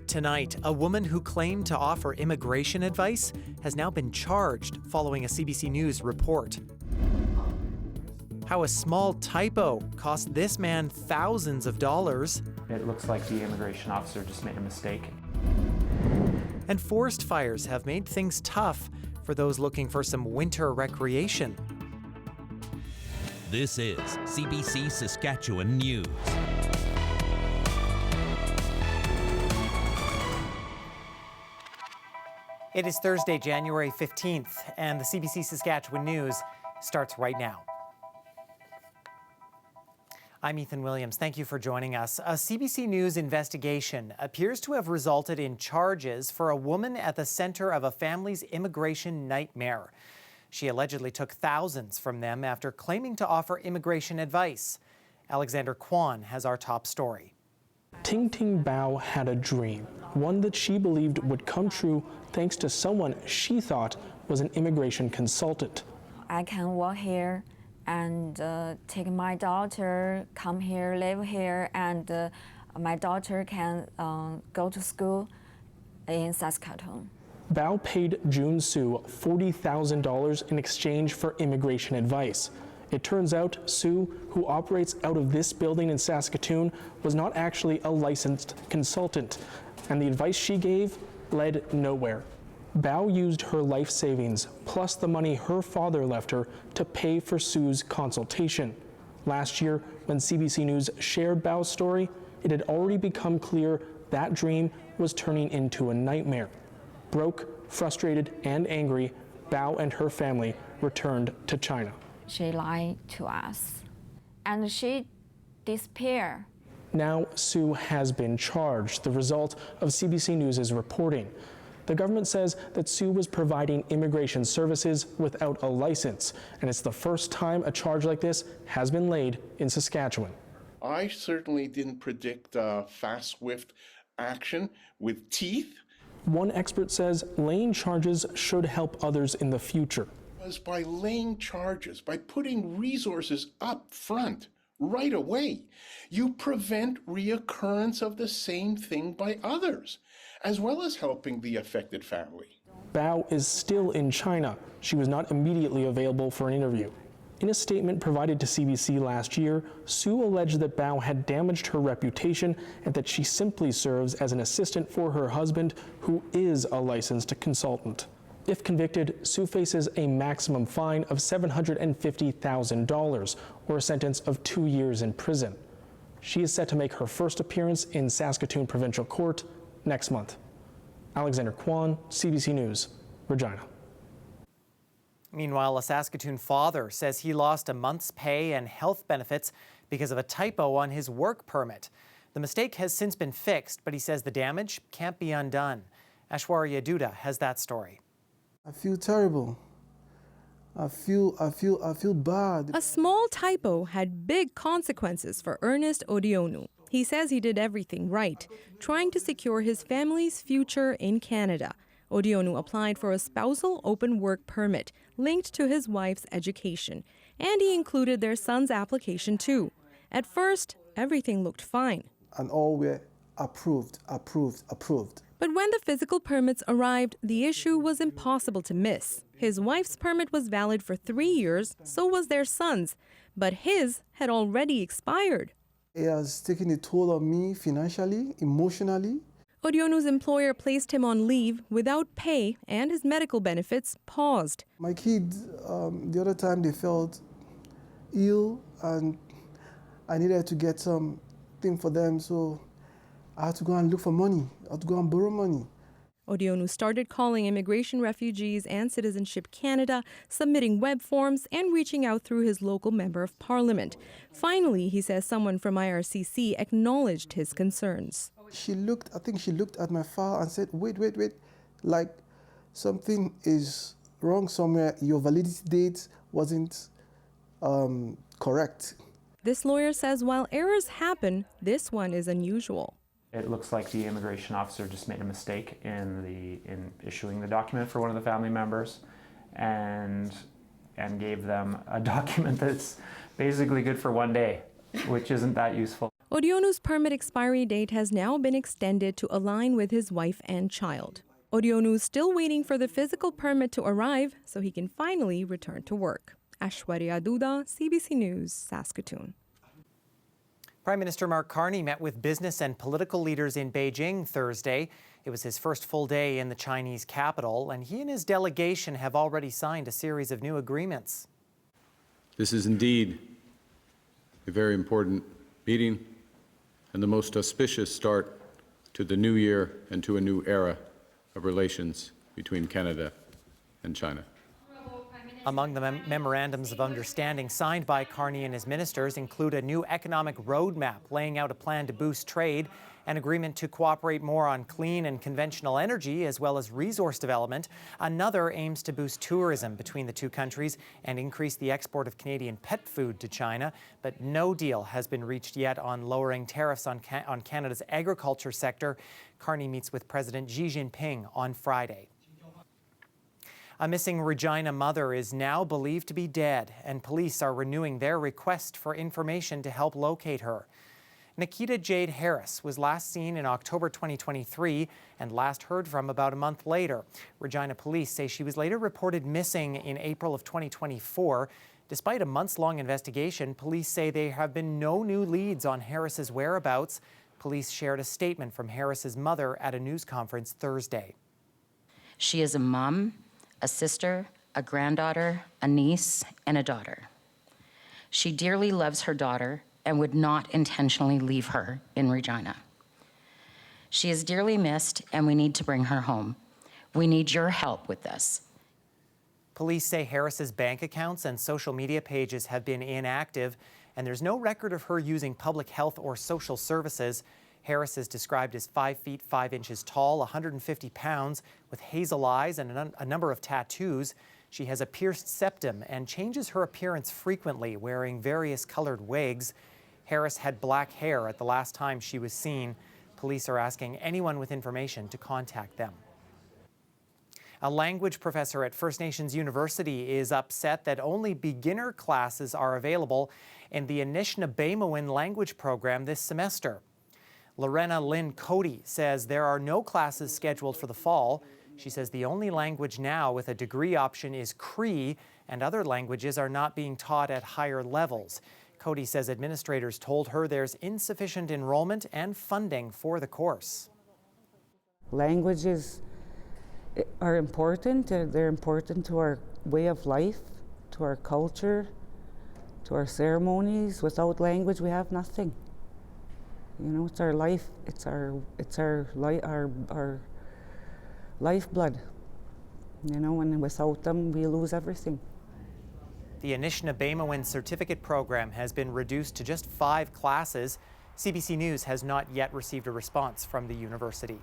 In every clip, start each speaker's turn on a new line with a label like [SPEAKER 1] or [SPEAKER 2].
[SPEAKER 1] Tonight, a woman who claimed to offer immigration advice has now been charged following a CBC News report. How a small typo cost this man thousands of dollars.
[SPEAKER 2] It looks like the immigration officer just made a mistake.
[SPEAKER 1] And forest fires have made things tough for those looking for some winter recreation.
[SPEAKER 3] This is CBC Saskatchewan News.
[SPEAKER 1] It is Thursday, January 15th, and the CBC Saskatchewan News starts right now. I'm Ethan Williams. Thank you for joining us. A CBC News investigation appears to have resulted in charges for a woman at the center of a family's immigration nightmare. She allegedly took thousands from them after claiming to offer immigration advice. Alexander Kwan has our top story.
[SPEAKER 4] Ting Ting Bao had a dream, one that she believed would come true thanks to someone she thought was an immigration consultant.
[SPEAKER 5] I can work here and take my daughter, come here, live here, and my daughter can go to school in Saskatoon.
[SPEAKER 4] Bao paid June Sue $40,000 in exchange for immigration advice. It turns out Sue, who operates out of this building in Saskatoon, was not actually a licensed consultant, and the advice she gave led nowhere. Bao used her life savings, plus the money her father left her, to pay for Sue's consultation. Last year, when CBC News shared Bao's story, it had already become clear that dream was turning into a nightmare. Broke, frustrated, and angry, Bao and her family returned to China.
[SPEAKER 5] She lied to us, and she disappeared.
[SPEAKER 4] Now Sue has been charged, the result of CBC News' reporting. The government says that Sue was providing immigration services without a license, and it's the first time a charge like this has been laid in Saskatchewan.
[SPEAKER 6] I certainly didn't predict fast, swift action with teeth.
[SPEAKER 4] One expert says laying charges should help others in the future.
[SPEAKER 6] Was by laying charges, by putting resources up front right away, you prevent reoccurrence of the same thing by others, as well as helping the affected family.
[SPEAKER 4] Bao is still in China. She was not immediately available for an interview. In a statement provided to CBC last year, Sue alleged that Bao had damaged her reputation and that she simply serves as an assistant for her husband, who is a licensed consultant. If convicted, Sue faces a maximum fine of $750,000 or a sentence of 2 years in prison. She is set to make her first appearance in Saskatoon Provincial Court next month. Alexander Kwan, CBC News, Regina.
[SPEAKER 1] Meanwhile, a Saskatoon father says he lost a month's pay and health benefits because of a typo on his work permit. The mistake has since been fixed, but he says the damage can't be undone. Ashwarya Duda has that story.
[SPEAKER 7] I feel terrible. I feel bad.
[SPEAKER 8] A small typo had big consequences for Ernest Odionu. He says he did everything right, trying to secure his family's future in Canada. Odionu applied for a spousal open work permit linked to his wife's education, and he included their son's application too. At first, everything looked fine.
[SPEAKER 7] And all were approved.
[SPEAKER 8] But when the physical permits arrived, the issue was impossible to miss. His wife's permit was valid for 3 years, so was their son's, but his had already expired.
[SPEAKER 7] It has taken a toll on me financially, emotionally.
[SPEAKER 8] Odionu's employer placed him on leave without pay, and his medical benefits paused.
[SPEAKER 7] My kids, the other time they felt ill, and I needed to get something for them, so I had to go and look for money. I had to go and borrow money.
[SPEAKER 8] Odionu started calling Immigration, Refugees and Citizenship Canada, submitting web forms and reaching out through his local member of parliament. Finally, he says someone from IRCC acknowledged his concerns.
[SPEAKER 7] I think she looked at my file and said, wait, like something is wrong somewhere. Your validity date wasn't correct.
[SPEAKER 8] This lawyer says while errors happen, this one is unusual.
[SPEAKER 2] It looks like the immigration officer just made a mistake in issuing the document for one of the family members, and gave them a document that's basically good for 1 day, which isn't that useful.
[SPEAKER 8] Odeonu's permit expiry date has now been extended to align with his wife and child. Odeonu is still waiting for the physical permit to arrive so he can finally return to work. Ashwarya Duda, CBC News, Saskatoon.
[SPEAKER 1] Prime Minister Mark Carney met with business and political leaders in Beijing Thursday. It was his first full day in the Chinese capital, and he and his delegation have already signed a series of new agreements.
[SPEAKER 9] This is indeed a very important meeting and the most auspicious start to the new year and to a new era of relations between Canada and China.
[SPEAKER 1] Among the memorandums of understanding signed by Carney and his ministers include a new economic roadmap laying out a plan to boost trade, an agreement to cooperate more on clean and conventional energy, as well as resource development. Another aims to boost tourism between the two countries and increase the export of Canadian pet food to China. But no deal has been reached yet on lowering tariffs on Canada's agriculture sector. Carney meets with President Xi Jinping on Friday. A missing Regina mother is now believed to be dead, and police are renewing their request for information to help locate her. Nikita Jade Harris was last seen in October 2023 and last heard from about a month later. Regina police say she was later reported missing in April of 2024. Despite a months-long investigation, police say there have been no new leads on Harris's whereabouts. Police shared a statement from Harris's mother at a news conference Thursday.
[SPEAKER 10] She is a mom, a sister, a granddaughter, a niece, and a daughter. She dearly loves her daughter and would not intentionally leave her in Regina. She is dearly missed, and we need to bring her home. We need your help with this.
[SPEAKER 1] Police say Harris's bank accounts and social media pages have been inactive, and there's no record of her using public health or social services. Harris is described as 5 feet 5 inches tall, 150 pounds, with hazel eyes and a number of tattoos. She has a pierced septum and changes her appearance frequently, wearing various colored wigs. Harris had black hair at the last time she was seen. Police are asking anyone with information to contact them. A language professor at First Nations University is upset that only beginner classes are available in the Anishinaabe language program this semester. Lorena Lynn Cody says there are no classes scheduled for the fall. She says the only language now with a degree option is Cree, and other languages are not being taught at higher levels. Cody says administrators told her there's insufficient enrollment and funding for the course.
[SPEAKER 11] Languages are important. They're important to our way of life, to our culture, to our ceremonies. Without language, we have nothing. You know, it's our life. It's our lifeblood. You know, and without them, we lose everything.
[SPEAKER 1] The Anishinaabe certificate program has been reduced to just 5 classes. CBC News has not yet received a response from the university.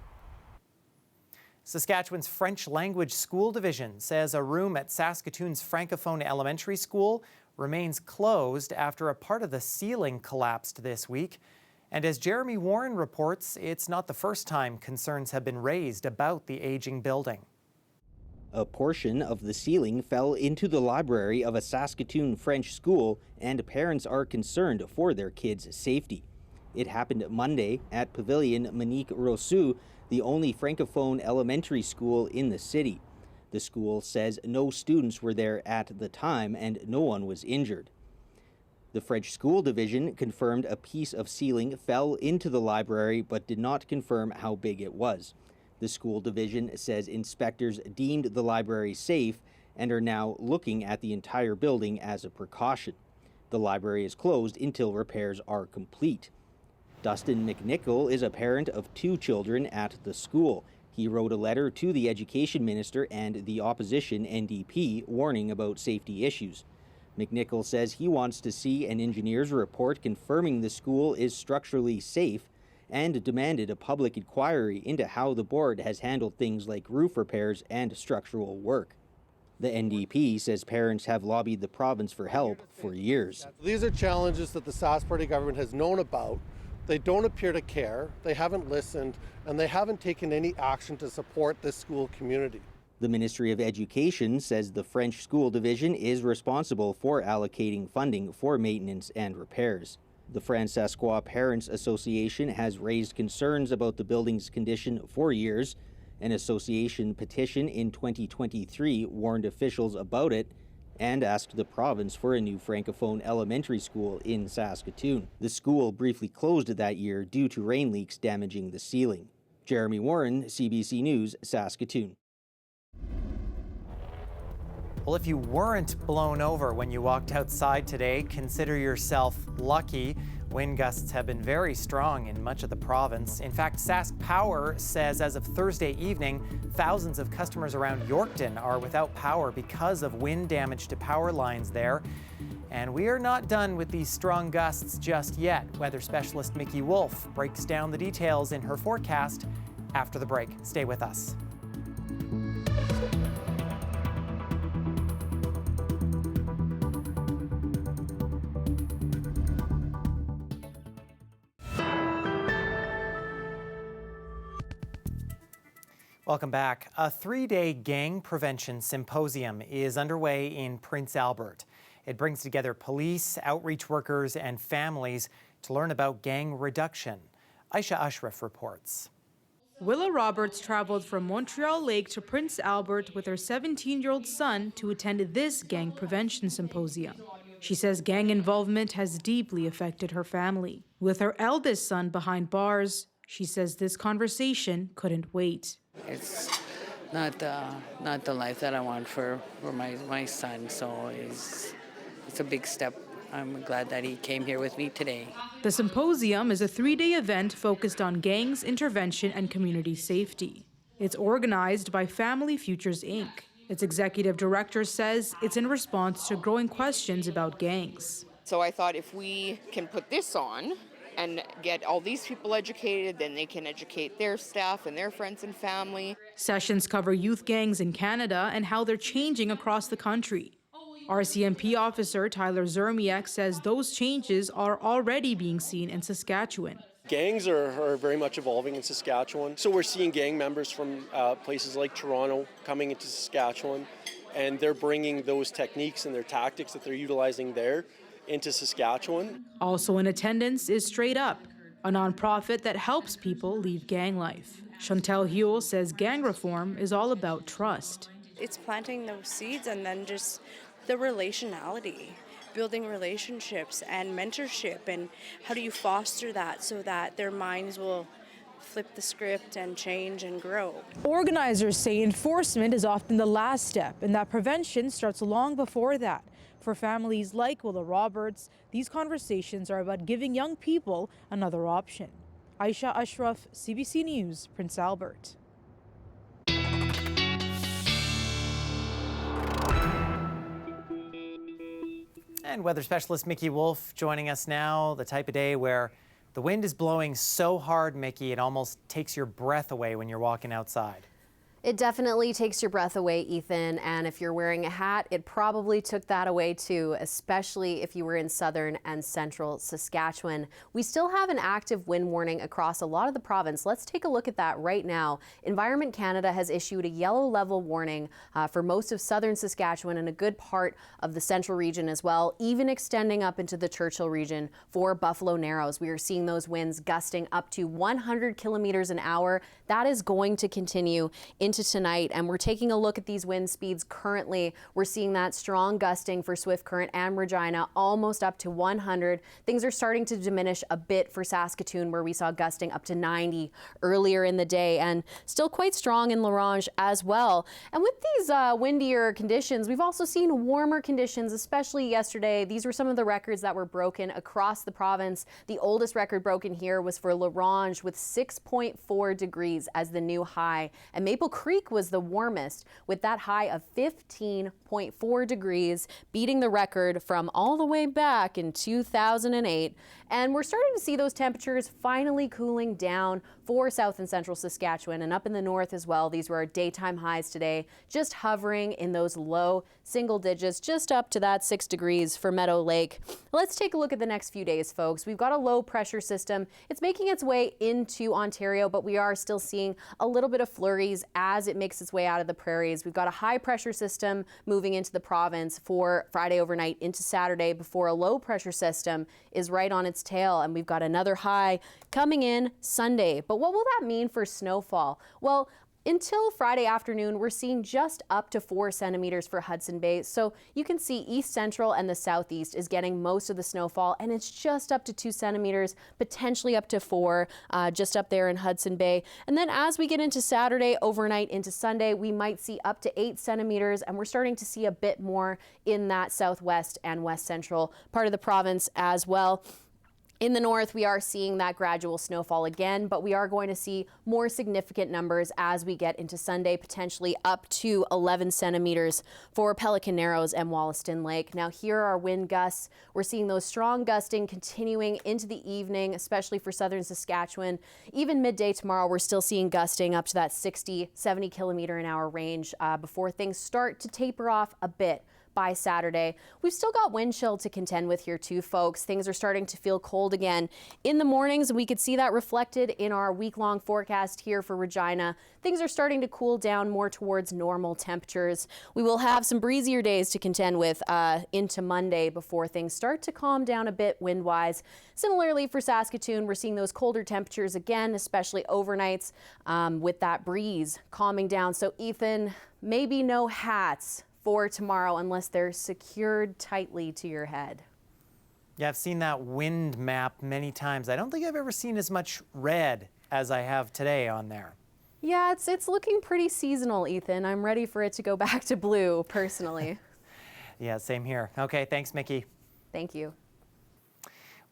[SPEAKER 1] Saskatchewan's French language school division says a room at Saskatoon's Francophone Elementary School remains closed after a part of the ceiling collapsed this week. And as Jeremy Warren reports, it's not the first time concerns have been raised about the aging building.
[SPEAKER 12] A portion of the ceiling fell into the library of a Saskatoon French school, and parents are concerned for their kids' safety. It happened Monday at Pavilion Monique Rousseau, the only Francophone elementary school in the city. The school says no students were there at the time and no one was injured. The French School Division confirmed a piece of ceiling fell into the library but did not confirm how big it was. The school division says inspectors deemed the library safe and are now looking at the entire building as a precaution. The library is closed until repairs are complete. Dustin McNichol is a parent of 2 children at the school. He wrote a letter to the education minister and the opposition NDP warning about safety issues. McNichol says he wants to see an engineer's report confirming the school is structurally safe and demanded a public inquiry into how the board has handled things like roof repairs and structural work. The NDP says parents have lobbied the province for help for years.
[SPEAKER 13] These are challenges that the Sask Party government has known about. They don't appear to care, they haven't listened, and they haven't taken any action to support this school community.
[SPEAKER 12] The Ministry of Education says the French School Division is responsible for allocating funding for maintenance and repairs. The Francois Parents Association has raised concerns about the building's condition for years. An association petition in 2023 warned officials about it and asked the province for a new Francophone elementary school in Saskatoon. The school briefly closed that year due to rain leaks damaging the ceiling. Jeremy Warren, CBC News, Saskatoon.
[SPEAKER 1] Well, if you weren't blown over when you walked outside today, consider yourself lucky. Wind gusts have been very strong in much of the province. In fact, Sask Power says as of Thursday evening, thousands of customers around Yorkton are without power because of wind damage to power lines there. And we are not done with these strong gusts just yet. Weather specialist Mickey Wolf breaks down the details in her forecast after the break. Stay with us. Welcome back. A 3-day gang prevention symposium is underway in Prince Albert. It brings together police, outreach workers, and families to learn about gang reduction. Aisha Ashraf reports.
[SPEAKER 14] Willa Roberts traveled from Montreal Lake to Prince Albert with her 17-year-old son to attend this gang prevention symposium. She says gang involvement has deeply affected her family. With her eldest son behind bars, she says this conversation couldn't wait.
[SPEAKER 15] It's not the life that I want for my son, so it's a big step. I'm glad that he came here with me today.
[SPEAKER 14] The symposium is a 3-day event focused on gangs, intervention, and community safety. It's organized by Family Futures, Inc. Its executive director says it's in response to growing questions about gangs.
[SPEAKER 16] So I thought if we can put this on and get all these people educated, then they can educate their staff and their friends and family.
[SPEAKER 14] Sessions cover youth gangs in Canada and how they're changing across the country. RCMP officer Tyler Zermiak says those changes are already being seen in Saskatchewan.
[SPEAKER 17] Gangs are very much evolving in Saskatchewan. So we're seeing gang members from places like Toronto coming into Saskatchewan, and they're bringing those techniques and their tactics that they're utilizing there into Saskatchewan.
[SPEAKER 14] Also in attendance is Straight Up, a nonprofit that helps people leave gang life. Chantel Huel says gang reform is all about trust.
[SPEAKER 18] It's planting those seeds and then just the relationality, building relationships and mentorship, and how do you foster that so that their minds will flip the script and change and grow.
[SPEAKER 14] Organizers say enforcement is often the last step and that prevention starts long before that. For families like Willa Roberts, these conversations are about giving young people another option. Aisha Ashraf, CBC News, Prince Albert.
[SPEAKER 1] And weather specialist Mickey Wolf joining us now. The type of day where the wind is blowing so hard, Mickey, it almost takes your breath away when you're walking outside.
[SPEAKER 19] It definitely takes your breath away, Ethan, and if you're wearing a hat, it probably took that away too, especially if you were in southern and central Saskatchewan. We still have an active wind warning across a lot of the province. Let's take a look at that right now. Environment Canada has issued a yellow level warning for most of southern Saskatchewan and a good part of the central region as well, even extending up into the Churchill region for Buffalo Narrows. We are seeing those winds gusting up to 100 kilometers an hour. That is going to continue into tonight, and we're taking a look at these wind speeds currently. We're seeing that strong gusting for Swift Current and Regina, almost up to 100. Things are starting to diminish a bit for Saskatoon, where we saw gusting up to 90 earlier in the day, and still quite strong in La Ronge as well. And with these windier conditions, we've also seen warmer conditions, especially yesterday. These were some of the records that were broken across the province. The oldest record broken here was for La Ronge with 6.4 degrees as the new high, and Maple Creek was the warmest with that high of 15.4 degrees, beating the record from all the way back in 2008. And we're starting to see those temperatures finally cooling down for south and central Saskatchewan and up in the north as well. These were our daytime highs today, just hovering in those low single digits, just up to that 6 degrees for Meadow Lake. Let's take a look at the next few days, folks. We've got a low pressure system. It's making its way into Ontario, but we are still seeing a little bit of flurries as as it makes its way out of the prairies. We've got a high pressure system moving into the province for Friday overnight into Saturday before a low pressure system is right on its tail, and we've got another high coming in Sunday. But what will that mean for snowfall? Well, until Friday afternoon, we're seeing just up to 4 centimeters for Hudson Bay. So you can see East Central and the Southeast is getting most of the snowfall, and it's just up to 2 centimeters, potentially up to 4, just up there in Hudson Bay. And then as we get into Saturday, overnight into Sunday, we might see up to 8 centimeters, and we're starting to see a bit more in that Southwest and West Central part of the province as well. In the north, we are seeing that gradual snowfall again, but we are going to see more significant numbers as we get into Sunday, potentially up to 11 centimeters for Pelican Narrows and Wollaston Lake. Now, here are wind gusts. We're seeing those strong gusting continuing into the evening, especially for southern Saskatchewan. Even midday tomorrow, we're still seeing gusting up to that 60, 70 kilometer an hour range before things start to taper off a bit by Saturday. We've still got wind chill to contend with here too, folks. Things are starting to feel cold again in the mornings. We could see that reflected in our week-long forecast here for Regina. Things are starting to cool down more towards normal temperatures. We will have some breezier days to contend with into Monday before things start to calm down a bit wind-wise. Similarly for Saskatoon, we're seeing those colder temperatures again, especially overnights with that breeze calming down. So Ethan, maybe no hats for tomorrow unless they're secured tightly to your head.
[SPEAKER 1] Yeah, I've seen that wind map many times. I don't think I've ever seen as much red as I have today on there.
[SPEAKER 19] Yeah, it's looking pretty seasonal, Ethan. I'm ready for it to go back to blue, personally.
[SPEAKER 1] Yeah, same here. Okay, thanks, Mickey.
[SPEAKER 19] Thank you.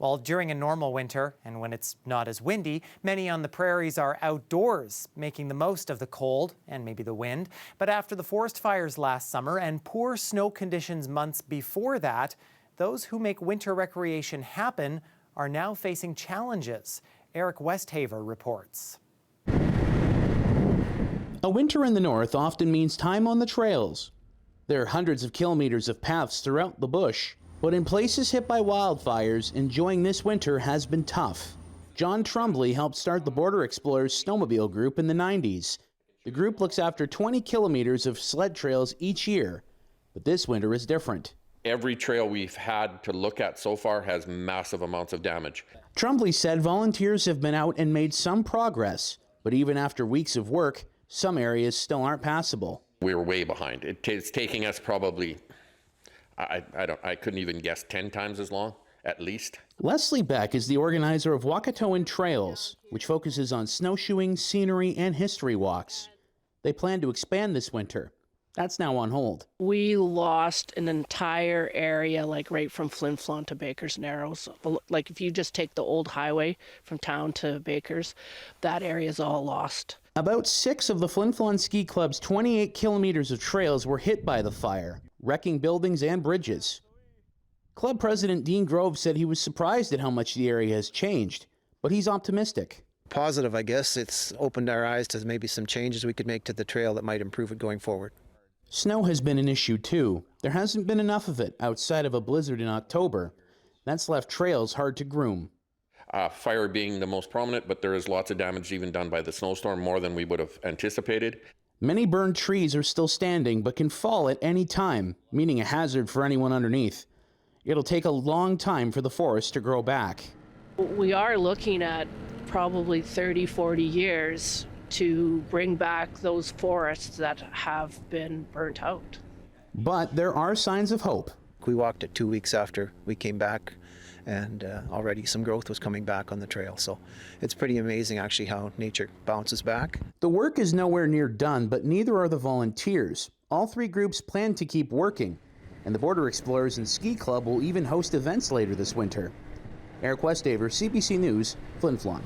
[SPEAKER 1] Well, during a normal winter, and when it's not as windy, many on the prairies are outdoors, making the most of the cold and maybe the wind. But after the forest fires last summer and poor snow conditions months before that, those who make winter recreation happen are now facing challenges. Eric Westhaver reports.
[SPEAKER 20] A winter in the north often means time on the trails. There are hundreds of kilometers of paths throughout the bush. But in places hit by wildfires, enjoying this winter has been tough. John Trumbley helped start the Border Explorers snowmobile group in the 90s. The group looks after 20 kilometers of sled trails each year, but this winter is different.
[SPEAKER 21] Every trail we've had to look at so far has massive amounts of damage.
[SPEAKER 20] Trumbley said volunteers have been out and made some progress, but even after weeks of work, some areas still aren't passable.
[SPEAKER 21] We're way behind. It's taking us probably I couldn't even guess 10 times as long, at least.
[SPEAKER 20] Leslie Beck is the organizer of Wakatoan Trails, which focuses on snowshoeing, scenery, and history walks. They plan to expand this winter. That's now on hold.
[SPEAKER 22] We lost an entire area, like right from Flin Flon to Baker's Narrows. Like if you just take the old highway from town to Baker's, that area is all lost.
[SPEAKER 20] About 6 of the Flin Flon Ski Club's 28 kilometers of trails were hit by the fire, wrecking buildings and bridges. Club president Dean Grove said he was surprised at how much the area has changed, but he's optimistic.
[SPEAKER 23] Positive, I guess. It's opened our eyes to maybe some changes we could make to the trail that might improve it going forward.
[SPEAKER 20] Snow has been an issue too. There hasn't been enough of it outside of a blizzard in October. That's left trails hard to groom.
[SPEAKER 21] Fire being the most prominent, but there is lots of damage even done by the snowstorm, more than we would have anticipated.
[SPEAKER 20] Many burned trees are still standing but can fall at any time, meaning a hazard for anyone underneath. It'll take a long time for the forest to grow back.
[SPEAKER 22] We are looking at probably 30, 40 years to bring back those forests that have been burnt out.
[SPEAKER 20] But there are signs of hope.
[SPEAKER 23] We walked it 2 weeks after we came back, and already some growth was coming back on the trail. So it's pretty amazing actually how nature bounces back.
[SPEAKER 20] The work is nowhere near done, but neither are the volunteers. All 3 groups plan to keep working, and the Border Explorers and Ski Club will even host events later this winter. Eric Westhaver, CBC News, Flin Flon.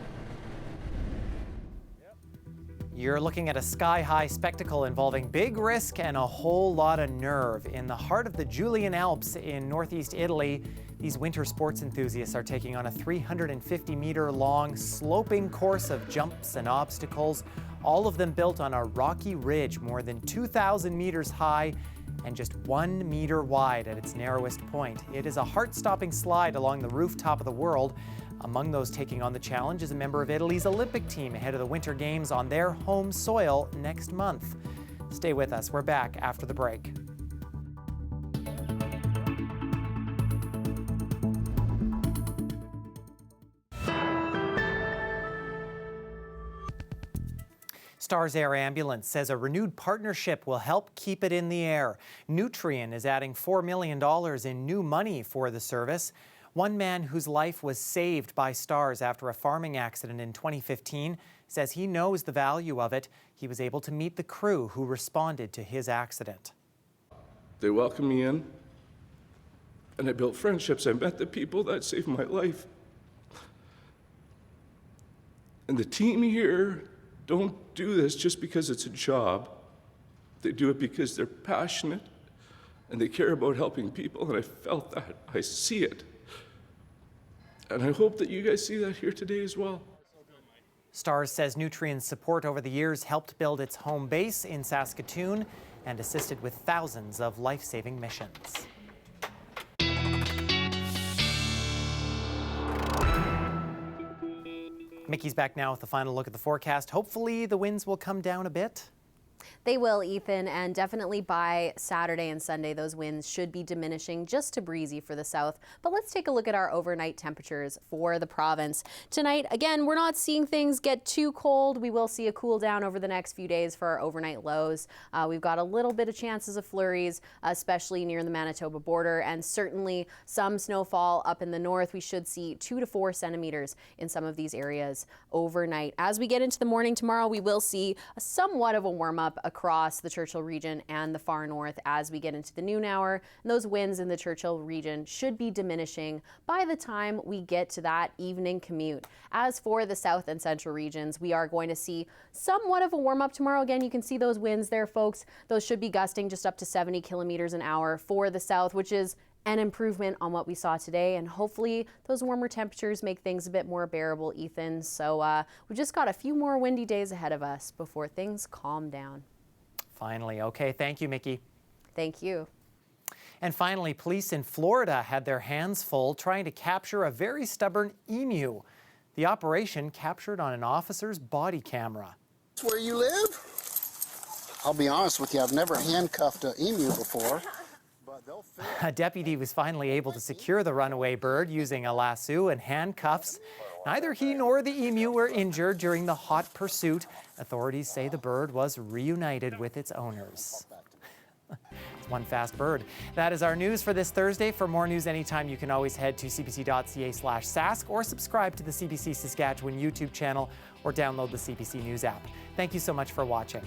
[SPEAKER 1] You're looking at a sky-high spectacle involving big risk and a whole lot of nerve. In the heart of the Julian Alps in northeast Italy, these winter sports enthusiasts are taking on a 350-meter-long sloping course of jumps and obstacles, all of them built on a rocky ridge more than 2,000 meters high and just 1 meter wide at its narrowest point. It is a heart-stopping slide along the rooftop of the world. Among those taking on the challenge is a member of Italy's Olympic team ahead of the Winter Games on their home soil next month. Stay with us. We're back after the break. Stars Air Ambulance says a renewed partnership will help keep it in the air. Nutrien is adding $4 million in new money for the service. One man whose life was saved by Stars after a farming accident in 2015 says he knows the value of it. He was able to meet the crew who responded to his accident.
[SPEAKER 3] They welcomed me in, and I built friendships. I met the people that saved my life. And the team here don't do this just because it's a job. They do it because they're passionate and they care about helping people, and I felt that. I see it. And I hope that you guys see that here today as well.
[SPEAKER 1] Stars says Nutrien's support over the years helped build its home base in Saskatoon and assisted with thousands of life-saving missions. Mickey's back now with the final look at the forecast. Hopefully the winds will come down a bit.
[SPEAKER 19] They will, Ethan, and definitely by Saturday and Sunday, those winds should be diminishing just to breezy for the south. But let's take a look at our overnight temperatures for the province. Tonight, again, we're not seeing things get too cold. We will see a cool down over the next few days for our overnight lows. We've got a little bit of chances of flurries, especially near the Manitoba border, and certainly some snowfall up in the north. We should see 2 to 4 centimeters in some of these areas overnight. As we get into the morning tomorrow, we will see somewhat of a warm-up across the Churchill region and the far north as we get into the noon hour. And those winds in the Churchill region should be diminishing by the time we get to that evening commute. As for the south and central regions, we are going to see somewhat of a warm up tomorrow. Again, you can see those winds there, folks. Those should be gusting just up to 70 kilometers an hour for the south, which is an improvement on what we saw today, and hopefully those warmer temperatures make things a bit more bearable, Ethan. So we've just got a few more windy days ahead of us before things calm down.
[SPEAKER 1] Finally. Okay, thank you, Mickey.
[SPEAKER 19] Thank you.
[SPEAKER 1] And finally, police in Florida had their hands full trying to capture a very stubborn emu. The operation captured on an officer's body camera.
[SPEAKER 5] That's where you live? I'll be honest with you, I've never handcuffed an emu before.
[SPEAKER 1] A deputy was finally able to secure the runaway bird using a lasso and handcuffs. Neither he nor the emu were injured during the hot pursuit. Authorities say the bird was reunited with its owners. It's one fast bird. That is our news for this Thursday. For more news anytime, you can always head to cbc.ca/Sask or subscribe to the CBC Saskatchewan YouTube channel or download the CBC News app. Thank you so much for watching.